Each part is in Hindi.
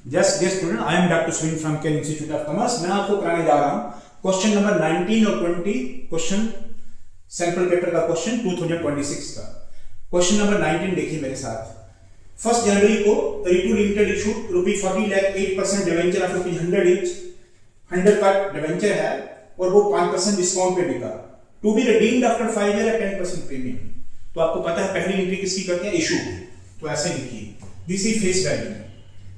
Just dear student, I am doctor Sunil from care institute of commerce. मैं आपको कराने जा रहा हूं क्वेश्चन नंबर 19 और 20 क्वेश्चन सैंपल पेपर का क्वेश्चन 2026 का। क्वेश्चन नंबर 19 देखिए मेरे साथ। 1 जनवरी को Ritu limited issued ₹40 lakh 8% debenture of ₹100 each. 100 का डिवेंचर है और वो 5% डिस्काउंट पे बिका। To be redeemed after 5 year at 10% premium. तो आपको पता है पहली एंट्री किसकी करते हैं? इशू। तो ऐसे लिखिए, this is face value.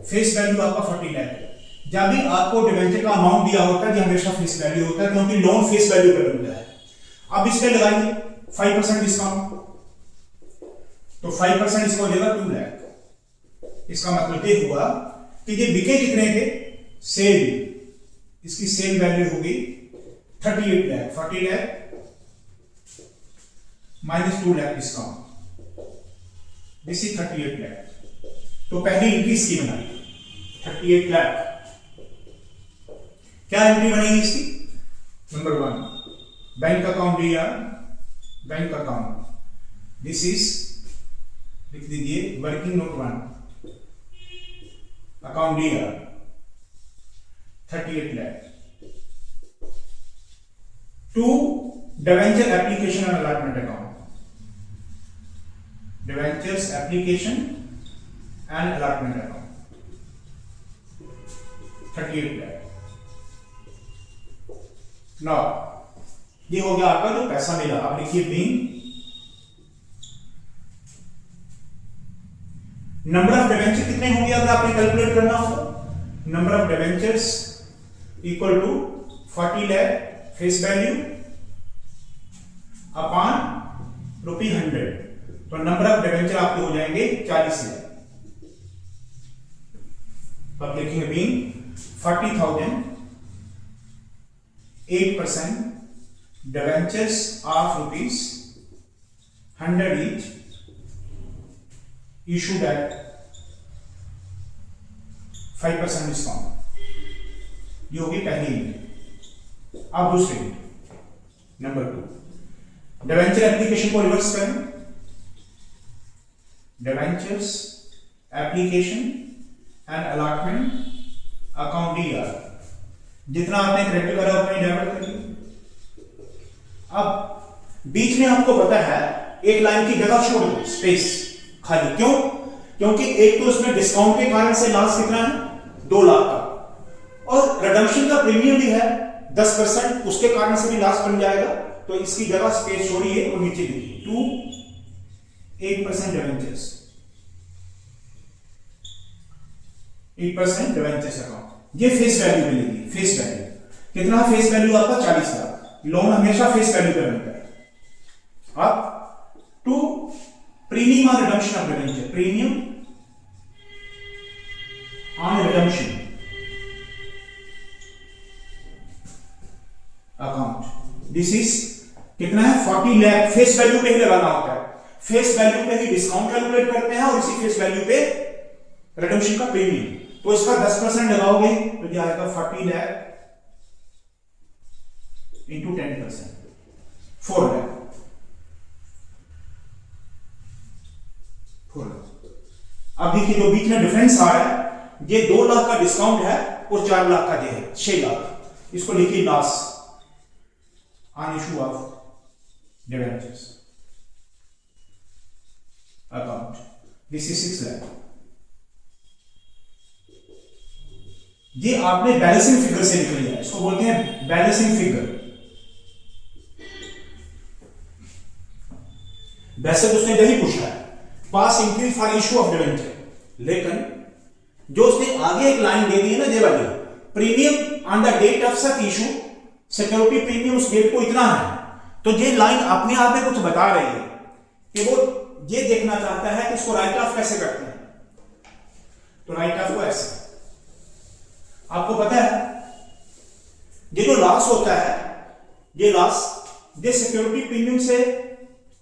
Face value आपका 40 लाख है। जब भी आपको डिवेंचर का अमाउंट दिया होता है, ये हमेशा फेस वैल्यू होता है क्योंकि लोन फेस वैल्यू पे बनता है। अब इस पे लगाइए 5% डिस्काउंट, तो 5% इसको हो जाएगा 2 लाख। इसका मतलब ये हुआ कि ये बिके कितने के? सेल, इसकी सेल वैल्यू होगी 38 lakh. 40 lakh minus 2 lakh discount, this is 38 lakh. तो पहली एंट्री इसकी बनाई 38 लाख। क्या एंट्री बनेगी इसकी? नंबर 1, बैंक अकाउंट दिया, बैंक अकाउंट, दिस इज लिख दीजिए वर्किंग नोट 1, अकाउंट दिया 38 lakh. 2, debenture application and allotment account, debentures application and allotment account 38 lakh. Now ये हो गया आपका जो पैसा मिला। आप लिखिए बीइंग नंबर ऑफ डिवेंचर कितने होंगे अगर आपने कैलकुलेट करना हो। Number of debentures equal to 40 lakh face value upon ₹100। तो नंबर ऑफ डिवेंचर आपके हो जाएंगे 40 लाख। अब लिखेंगे being 40,000 8% debentures of ₹100 each issued at 5% discount. ये होगी पहली एंट्री। अब दूसरी नंबर 2, डिवेंचर एप्लीकेशन को रिवर्स करें। Debentures application and allotment account DR, जितना आपने क्रेडिट करा उतना ही डेबिट करिए। अब बीच में आपको पता है एक लाइन की जगह छोड़ दो, स्पेस खाली। क्यों? क्योंकि एक तो उसमें डिस्काउंट के कारण से लॉस कितना है? 2 लाख का, और रिडम्पशन का प्रीमियम भी है 10%, उसके कारण से भी लॉस बन जाएगा। तो इसकी जगह स्पेस छोड़िए और नीचे लिखिए 2 8% डिवेंचर्स, 8% डिवेंचर्स अकाउंट। ये फेस वैल्यू मिलेगी। फेस वैल्यू कितना? फेस वैल्यू आपका 40 लाख। लोन हमेशा फेस वैल्यू पे बनता है। अब 2 premium on redemption of debenture, premium on redemption account, this is कितना है? 40 लाख। फेस वैल्यू पे ही लगाना होता है। फेस वैल्यू पे ही डिस्काउंट कैलकुलेट करते हैं और इसी फेस वैल्यू पे रिडम्पशन का प्रीमियम। तो इसका 10% लगाओगे तो क्या आएगा? 40 लाख इंटू 10%, 4 लाख। 4 लाख। अब देखिए जो बीच में डिफरेंस आ रहा है, ये 2 लाख का डिस्काउंट है और 4 लाख का ये है 6 लाख। इसको लिखिए loss on issue of debentures account, this is 6 lakh. ये आपने बैलेंसिंग फिगर से निकल लिया, इसको बोलते हैं बैलेंसिंग फिगर। वैसे तो उसने यही पूछा है pass increase for issue of debenture, लेकिन जो उसने आगे एक लाइन दे दी है ना, ये वाली, premium on the date of such issue, security premium उस डेट को इतना है। तो ये लाइन अपने आप में कुछ बता रही है कि वो ये देखना चाहता है कि इसको राइट ऑफ कैसे करते हैं। तो राइट ऑफ को ऐसे, आपको पता है ये जो लॉस होता है, ये लॉस ये सिक्योरिटी प्रीमियम से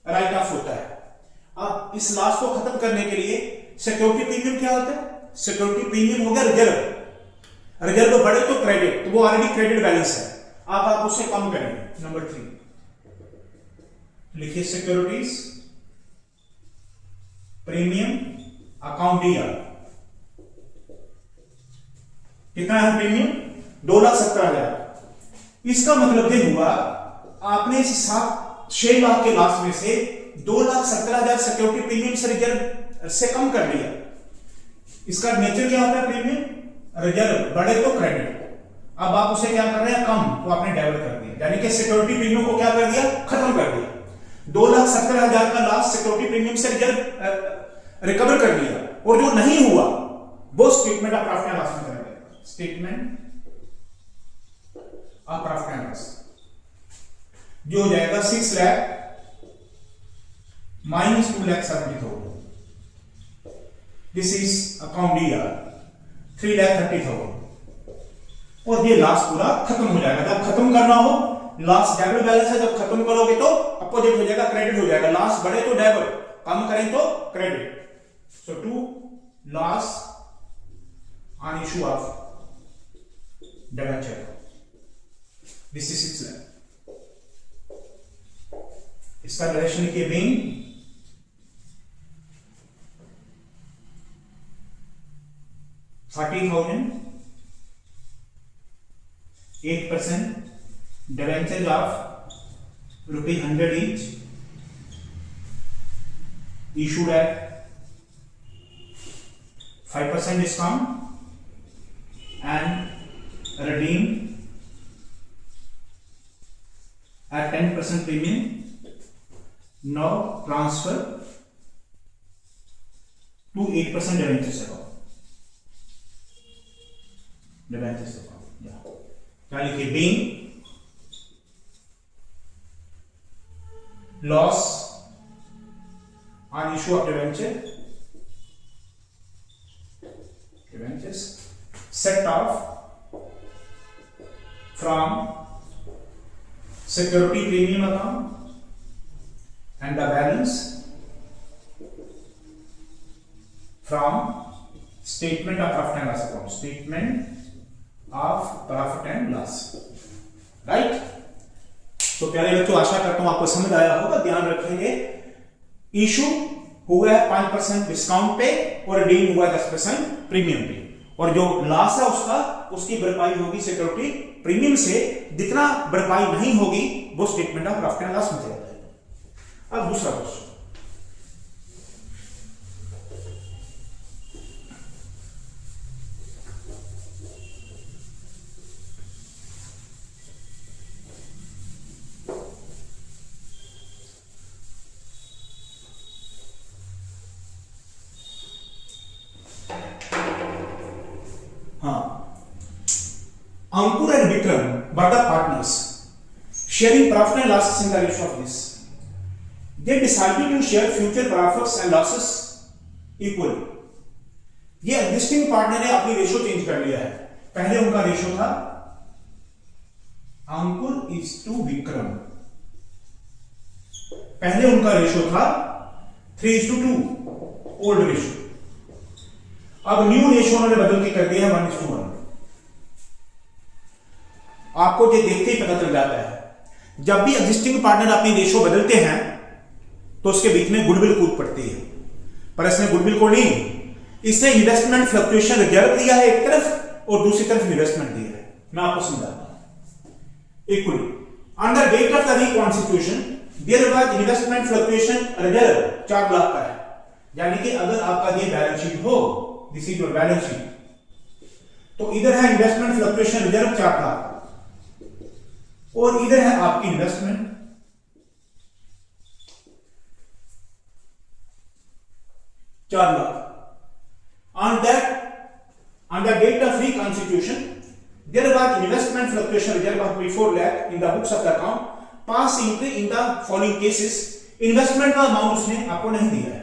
राइट ऑफ होता है। अब इस लॉस को खत्म करने के लिए सिक्योरिटी प्रीमियम क्या होता है? सिक्योरिटी प्रीमियम हो गया रिजर्व। रिजर्व बढ़े तो क्रेडिट, तो वो ऑलरेडी क्रेडिट बैलेंस है, आप उससे कम करेंगे। नंबर 3 लिखिए सिक्योरिटीज प्रीमियम अकाउंट डीआर, कितना है प्रीमियम? 2,70,000। इसका मतलब ये हुआ आपने इस 6 लाख के लास्ट में से 2,70,000 सिक्योरिटी प्रीमियम से रिजर्व से कम कर लिया। इसका नेचर क्या होता है प्रीमियम? रिजर्व बढ़े तो क्रेडिट। अब आप उसे क्या कर रहे हैं? कम, तो आपने डाइवर्ट कर दिया, यानी कि सिक्योरिटी प्रीमियम को क्या कर दिया? खत्म कर दिया। 2,70,000 का लास्ट सिक्योरिटी प्रीमियम से रिजर्व रिकवर कर लिया, और जो नहीं हुआ वो statement of profit and loss में करेंगे। Statement of profit and loss जो हो जाएगा 6 lakh minus 2,70,000। This is account year 3,30,000। और ये लास्ट पूरा खत्म हो जाएगा। जब खत्म करना हो, लास्ट डेबिट बैलेंस है, जब खत्म करोगे तो अपोजिट हो जाएगा, क्रेडिट हो जाएगा। लास्ट बढ़े तो डेबिट, कम करें तो credit. So to loss on issue of debenture, this is 6 lakh. इसका डायरेक्शन के being 40,000, 8% debentures of ₹100 each issued at 5% discount and redeemed at 10% premium. Now transfer to 8% debentures account. Debentures account. Yeah. क्या लिखिए? being loss on issue of debentures set off from security premium account and the balance from statement of profit and loss account. Statement of profit and loss, right? तो प्यारे बच्चों, आशा करता हूं आपको समझ आया होगा। ध्यान रखेंगे, इशू हुआ है 5% डिस्काउंट पे और रिडीम हुआ है 10% प्रीमियम पे, और जो लॉस है उसकी भरपाई होगी सिक्योरिटी प्रीमियम से। जितना भरपाई नहीं होगी वो statement of profit and loss में चला जाएगा। अब दूसरा question, Ankur and Vikram were the partners, sharing profit and losses in the ratio of this. They decided to share future profits and losses equally. ये एग्जिस्टिंग पार्टनर ने अपनी रेशो चेंज कर लिया है। पहले उनका रेशो था अंकुर इज टू विक्रम, पहले उनका रेशो था 3:2 ओल्ड रेशो। अब न्यू रेशो उन्होंने बदल के कर दिया है 1:1। आपको ये देखते ही पता चल जाता है, जब भी एग्जिस्टिंग पार्टनर अपनी रेशो बदलते हैं तो उसके बीच में गुडविल कूद पड़ती है, पर इसने गुडविल को नहीं, इसने इन्वेस्टमेंट फ्लक्चुएशन रिजर्व दिया है एक तरफ और दूसरी तरफ इन्वेस्टमेंट दिया है। मैं आपको समझाता हूं। Equally under date of the reconstitution there was investment fluctuation reserve 4 lakh का है, यानी कि अगर आपका ये बैलेंस शीट हो, this is your balance sheet, तो इधर है इन्वेस्टमेंट फ्लक्चुएशन रिजर्व 4 लाख और इधर है आपकी investment 4 lakh. On the date of reconstitution, there was investment fluctuation reserve of 4 lakh in the books of the account. Pass entry in the following cases. Investment का अमाउंट उसने आपको नहीं दिया है,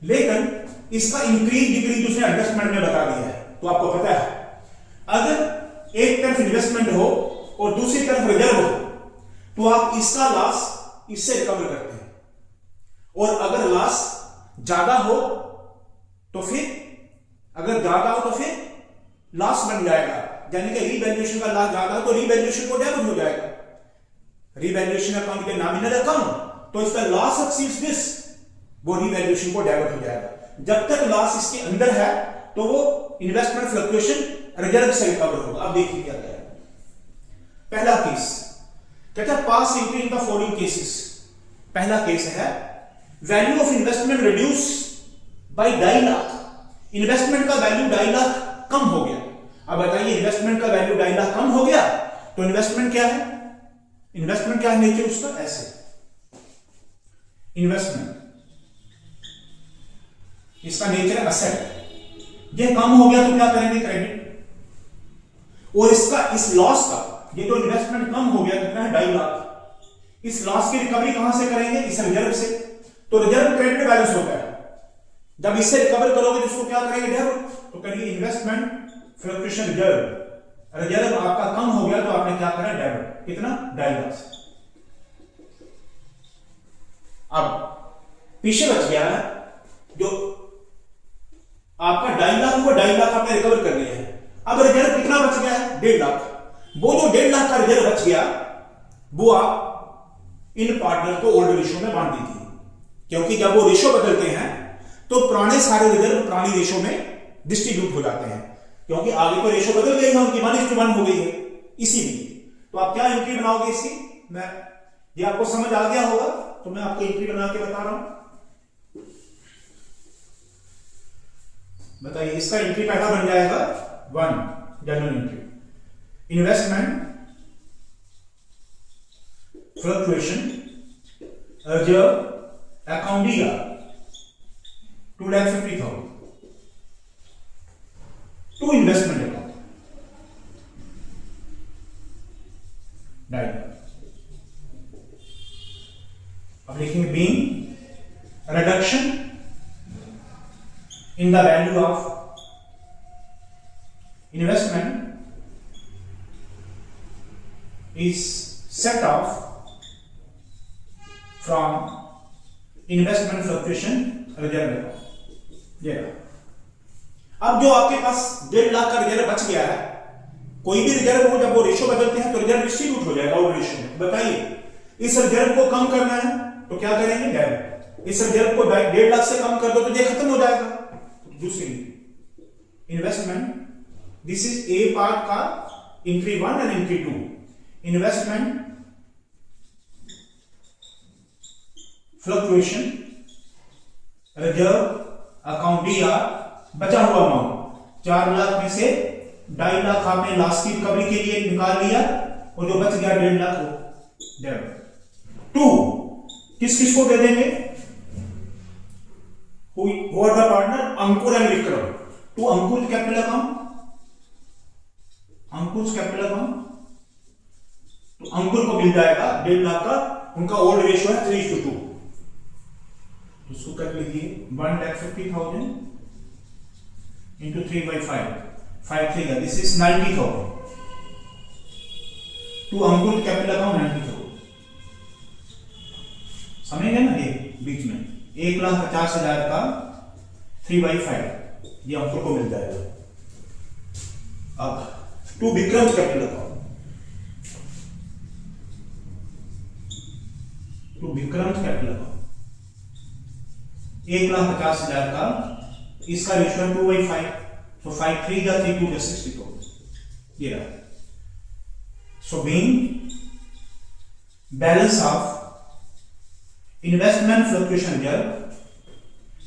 लेकिन इसका इंक्रीज डिक्रीज उसने एडजस्टमेंट में बता दिया है। तो आपको पता है, अगर एक तरफ इन्वेस्टमेंट हो और दूसरी तरफ रिजर्व हो तो आप इसका लॉस इससे रिकवर करते हैं, और अगर लॉस ज्यादा हो तो फिर लॉस बन जाएगा, यानी कि रीवैल्यूएशन का लॉस ज्यादा हो तो रीवैल्यूएशन को डेबिट हो जाएगा। रीवैल्यूएशन अकाउंट के नॉमिनल अकाउंट, तो इसका लॉस एक्सीड्स दिस, वो रीवैल्यूएशन को डेबिट हो जाएगा। जब तक लॉस इसके अंदर है तो वो इन्वेस्टमेंट फ्लक्चुएशन रिजर्व से रिकवर होगा। अब देखिए क्या क्या है। पहला केस कहता है pass entry in the following cases. पहला केस है value of investment reduce by 2.5 lakh. Investment का वैल्यू 2.5 लाख कम हो गया। अब बताइए इन्वेस्टमेंट का वैल्यू 2.5 लाख कम हो गया तो इन्वेस्टमेंट क्या है, इन्वेस्टमेंट क्या है नेचर उसका, ऐसे इन्वेस्टमेंट इसका नेचर है असेट। ये कम हो गया तो क्या करेंगे, क्रेडिट। और इसका इस लॉस का, ये जो इन्वेस्टमेंट कम हो गया कितना है 2.5 लाख, इस लॉस की रिकवरी कहां से करेंगे, इस रिजर्व से। तो रिजर्व क्रेडिट बैलेंस होता है, जब इससे रिकवर करोगे तो इसको क्या करेंगे रिजर्व, तो करिए इन्वेस्टमेंट फ्लक्चुएशन रिजर्व। रिजर्व आपका कम हो गया तो आपने क्या करा, डेबिट। कितना, 2.5 लाख से। अब पीछे बच गया है जो आपका 2.5 लाख हुआ, 2.5 लाख आपने रिकवर कर लिया है। अब रिजर्व कितना बच गया है, 1.5 लाख। वो जो 1.5 लाख का रिजर्व बच गया वो आप इन पार्टनर को ओल्ड रेशियो में बांट दीजिए, क्योंकि जब वो रेशियो बदलते हैं तो पुराने सारे रिजर्व पुरानी रेशियो में डिस्ट्रीब्यूट हो जाते हैं, क्योंकि आगे तो रेशियो बदल गई है उनकी, 1:1 हो गई है। इसीलिए तो आप क्या एंट्री बनाओगे इसकी, मैं ये आपको समझ आ गया होगा तो मैं आपको एंट्री बना के बता रहा हूं। बताइए इसका एंट्री पहला बन जाएगा 1 general entry, investment fluctuation reserve account दिया 2,50,000 टू इन्वेस्टमेंट अकाउंट 2.5 लाख। अब लिखेंगे being reduction in the value of investment is set off from investment fluctuation reserve account। ये अब जो आपके पास 1.5 लाख का रिजर्व बच गया है, कोई भी रिजर्व हो जब वो रेशियो बदलते हैं तो रिजर्व डिस्ट्रीब्यूट हो जाएगा वो रेशियो में। बताइए इस रिजर्व को कम करना है तो क्या करेंगे, डेबिट। इस रिजर्व को 1.5 लाख से कम कर दो तो ये खत्म हो जाएगा। दूसरी investment, this is a part का entry 1 and entry 2। Investment fluctuation reserve account DR, बचा हुआ अमाउंट 4 लाख में से 2.5 लाख आपने लास्ट की रिकवरी के लिए निकाल लिया और जो बच गया 1.5 लाख वो डेबिट। 2 किस किस को दे देंगे, Who are the partner? Ankur and Vikram. To Ankur capital account, Ankur capital account, तो अंकुर को मिल जाएगा 1.5 लाख का, उनका ओल्ड रेशियो है 3:2। तो इसको कर लीजिए 1,50,000 into 3/5, 5 3, this is 90,000। To Ankur capital account 90,000। समझेंगे ना, ये बीच में 1,50,000 का 3/5 ये अंकुर को मिल जाएगा। अब to Vikram capital account, to Vikram capital account 1,50,000 का, इसका रेशियो 2/5, तो 5 3 जा 3 2 60,000 ये रहा। So being balance of investment fluctuation reserve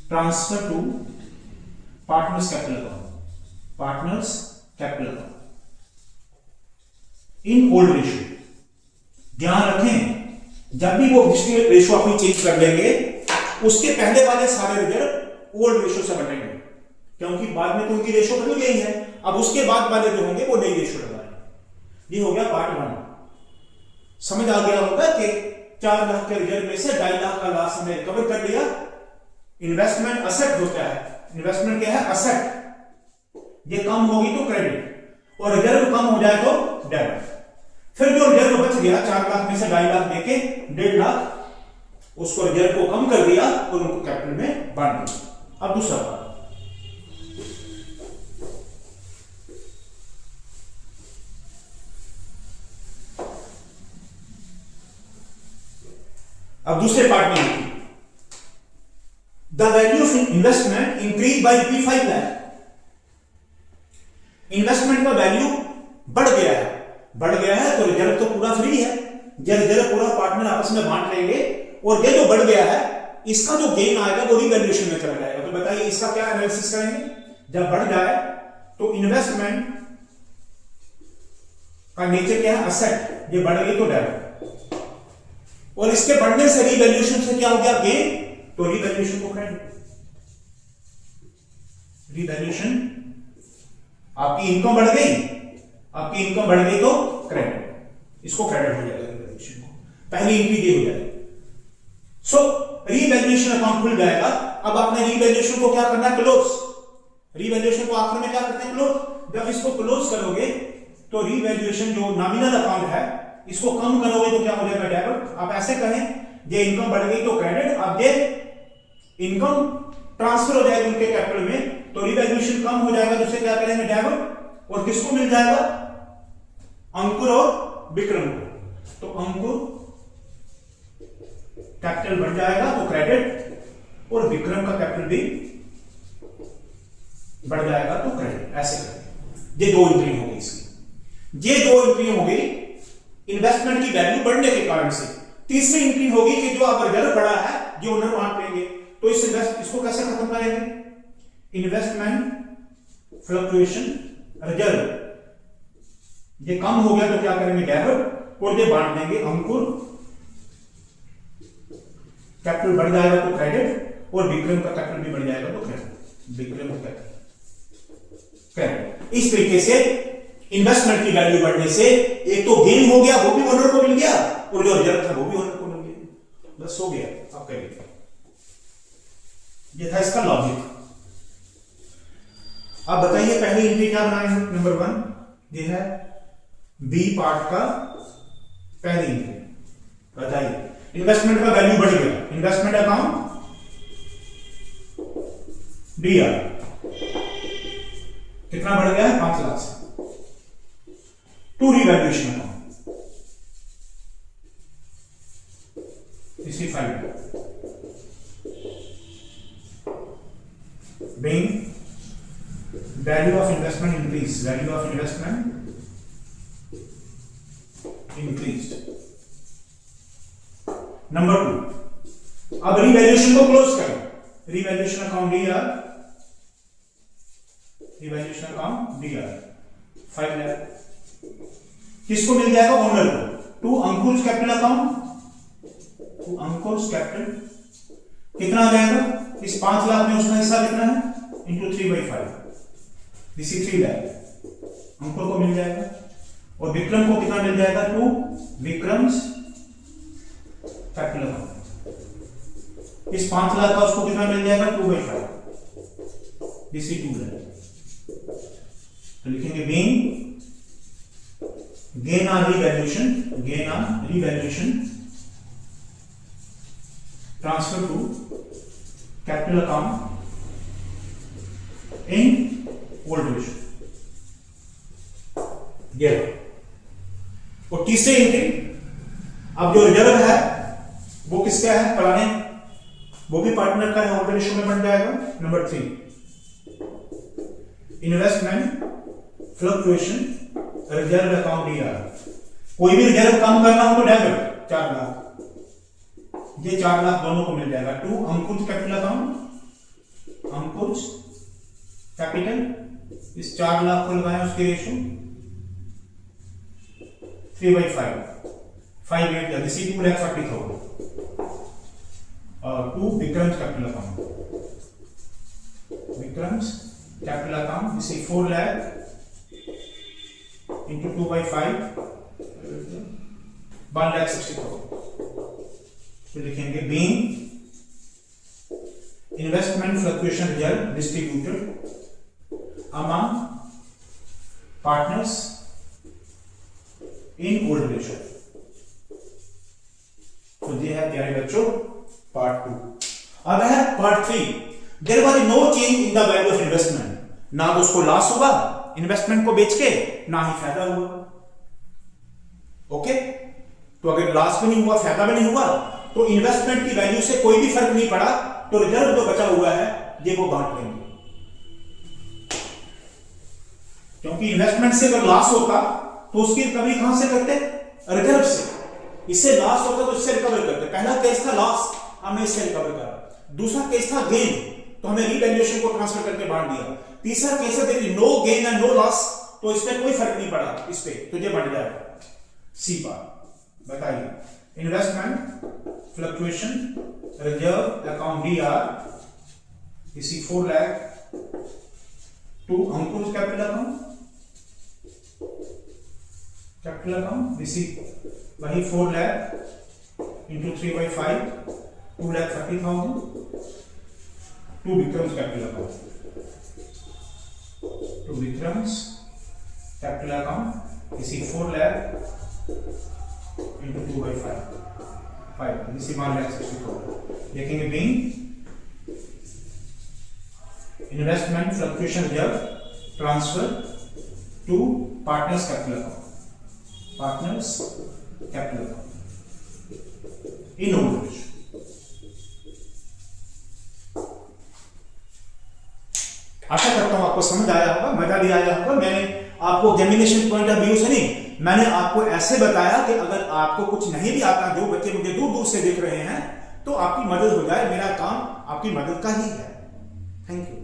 transfer to partners capital account, partners capital account in old ratio. ध्यान रखें जब भी वो डिस्ट्रीब्यूट रेशियो अपनी चेंज कर लेंगे उसके पहले वाले सारे रिजर्व ओल्ड रेशियो से बनेंगे, क्योंकि बाद में तो उनकी रेशियो बदल गई है। अब उसके बाद वाले जो होंगे वो नई रेशियो लगाएंगे। ये हो गया पार्ट 1। समझ आ गया होगा कि 4 लाख के रिजर्व में से 2.5 लाख का लॉस हमने रिकवर कर लिया। इन्वेस्टमेंट असेट होता है, इन्वेस्टमेंट क्या है, असेट। ये कम होगी तो क्रेडिट और रिजर्व कम हो जाए तो डेबिट। फिर जो रिजर्व बच गया 4 लाख में से 2.5 लाख देके 1.5 लाख, उसको रिजर्व को कम कर दिया और उनको कैपिटल में बांट दिया। अब दूसरा पार्ट, अब दूसरे पार्ट में the value of investment increase by 5 lakh. Investment का वैल्यू बढ़ गया है तो रिजर्व तो पूरा फ्री है, ये रिजर्व पूरा पार्टनर आपस में बांट लेंगे और ये जो बढ़ गया है इसका जो गेन आएगा वो रिवैल्यूएशन में चला जाएगा। तो बताइए इसका क्या एनालिसिस करेंगे। जब बढ़ जाए तो इन्वेस्टमेंट का नेचर क्या है, असेट, ये बढ़ गई तो डेबिट, और इसके बढ़ने से रिवैल्यूएशन से क्या हो गया, गेन, तो रिवैल्यूएशन को क्रेडिट। रिवैल्यूएशन, आपकी इनकम बढ़ गई, तो क्रेडिट, इसको क्रेडिट हो जाएगा रिवैल्यूएशन को, पहली एंट्री ये हो जाएगी। सो रिवैल्यूएशन अकाउंट खुल जाएगा। अब आपने रिवैल्यूएशन को क्या करना है, क्लोज। रिवैल्यूएशन को आखिर में क्या करते हैं, क्लोज। जब इसको क्लोज करोगे तो रिवैल्यूएशन जो नॉमिनल अकाउंट है इसको कम करोगे तो क्या हो जाएगा, डेबिट। आप ऐसे कहें ये इनकम बढ़ गई तो क्रेडिट, अब ये इनकम ट्रांसफर हो जाएगी उनके कैपिटल में, तो रिवैल्यूएशन कम हो जाएगा, तो उसे क्या करेंगे, डेबिट। और किसको मिल जाएगा, अंकुर और विक्रम को। तो अंकुर कैपिटल बढ़ जाएगा तो क्रेडिट, और विक्रम का कैपिटल भी बढ़ जाएगा तो क्रेडिट। ऐसे करेंगे। ये दो एंट्री होगी इसकी, ये दो एंट्री होगी इन्वेस्टमेंट की वैल्यू बढ़ने के कारण से। तीसरी एंट्री होगी कि जो अब रिजर्व बढ़ा है जो ओनर बांट लेंगे, तो इसको कैसे खत्म करेंगे, इन्वेस्टमेंट फ्लक्चुएशन रिजर्व, ये कम हो गया तो क्या करेंगे, डेबिट, और ये बांट देंगे अंकुर, कैपिटल बढ़ जाएगा तो क्रेडिट, और विक्रम का कैपिटल भी बढ़ जाएगा तो क्रेडिट, विक्रम का कैपिटल क्रेडिट। इस तरीके से इन्वेस्टमेंट की वैल्यू बढ़ने से एक तो गेन हो गया, वो भी ओनर को मिल गया, और जो रिजर्व था वो भी ओनर को मिल गया, बस हो गया। अब करिए, ये था इसका लॉजिक। अब बताइए पहली एंट्री क्या बनाए हैं, नंबर 1 ये है बी पार्ट का पहली एंट्री। बताइए इन्वेस्टमेंट का वैल्यू बढ़ गया, इन्वेस्टमेंट अकाउंट डीआर कितना बढ़ गया है, 5 लाख से, to revaluation account 65 being value of investment increased, value of investment increased. Number 2, अब रिवैल्यूएशन को क्लोज करें, revaluation account DR, revaluation account DR 5 lakh किसको मिल जाएगा, ओनर को, to Ankush capital account, to Ankush capital कितना आ जाएगा, इस 5 लाख में उसका हिस्सा कितना है, इंटू 3/5, दिस इज 3 लाख अंकुर को मिल जाएगा, और विक्रम को कितना मिल जाएगा, टू विक्रम्स कैपिटल अकाउंट, इस 5 लाख का उसको कितना मिल जाएगा, 2/5, दिस इज 2 लाख। तो लिखेंगे gain on revaluation transfer to capital account in old ratio, ये। और तीसरी एंट्री, अब जो रिजर्व है वो किसका है, पुराने, वो भी पार्टनर का है, ओल्ड रेशियो में बन जाएगा। Number 3 investment fluctuation reserve account D R, कोई भी रिजर्व कम करना हो तो डेबिट 4 लाख, ये 4 लाख दोनों को मिल जाएगा, to Ankush capital account, Ankush capital, इस 4 लाख को लगाएं उसके रेशियो 3/5, 5 8 दिस इज 2,40,000, और to Vikram's capital account, Vikram's capital account, this is 4 lakh into 2/5 1,60,000। तो लिखेंगे being investment fluctuation reserve distributed among partners in old ratio। तो ये है प्यारे बच्चों पार्ट 2। अब है part 3, there was no change in the value of investment, ना तो उसको लॉस हुआ इन्वेस्टमेंट को बेच के, ना ही फायदा हुआ। ओके, तो अगर लॉस भी नहीं हुआ, फायदा भी नहीं हुआ, तो इन्वेस्टमेंट की वैल्यू से कोई भी फर्क नहीं पड़ा, तो रिजर्व जो बचा हुआ है ये वो बांट लेंगे। क्योंकि इन्वेस्टमेंट से अगर लॉस होता तो उसकी रिकवरी कहां से करते? रिजर्व से। इससे लॉस होता तो इससे रिकवर करते। पहला केस था लॉस, हमने इससे रिकवर करा। दूसरा केस था गेन, तो हमें रीवैल्यूएशन को ट्रांसफर करके बांट दिया। तीसरा केस है no gain and no loss, तो इसमें कोई फर्क नहीं पड़ा, इस पे तुझे बढ़ जाएगा। सी बार बताइए, investment fluctuation reserve account DR इसी 4 lakh to Ankur capital account इसी वही 4 lakh into 3/5 2,30,000 to Vikram's capital account, to Vikram's capital account इसी 4 लाख इंटू 2/5 इसी 1,60,000 लिखेंगे। Being investment fluctuation reserve transfer to partners capital account, partners capital account in old. आशा करता हूं आपको समझ आया होगा, मजा भी आया होगा। मैंने आपको एग्जामिनेशन पॉइंट ऑफ व्यू से नहीं, मैंने आपको ऐसे बताया कि अगर आपको कुछ नहीं भी आता, जो बच्चे मुझे दूर दूर से देख रहे हैं, तो आपकी मदद हो जाए। मेरा काम आपकी मदद का ही है। Thank you.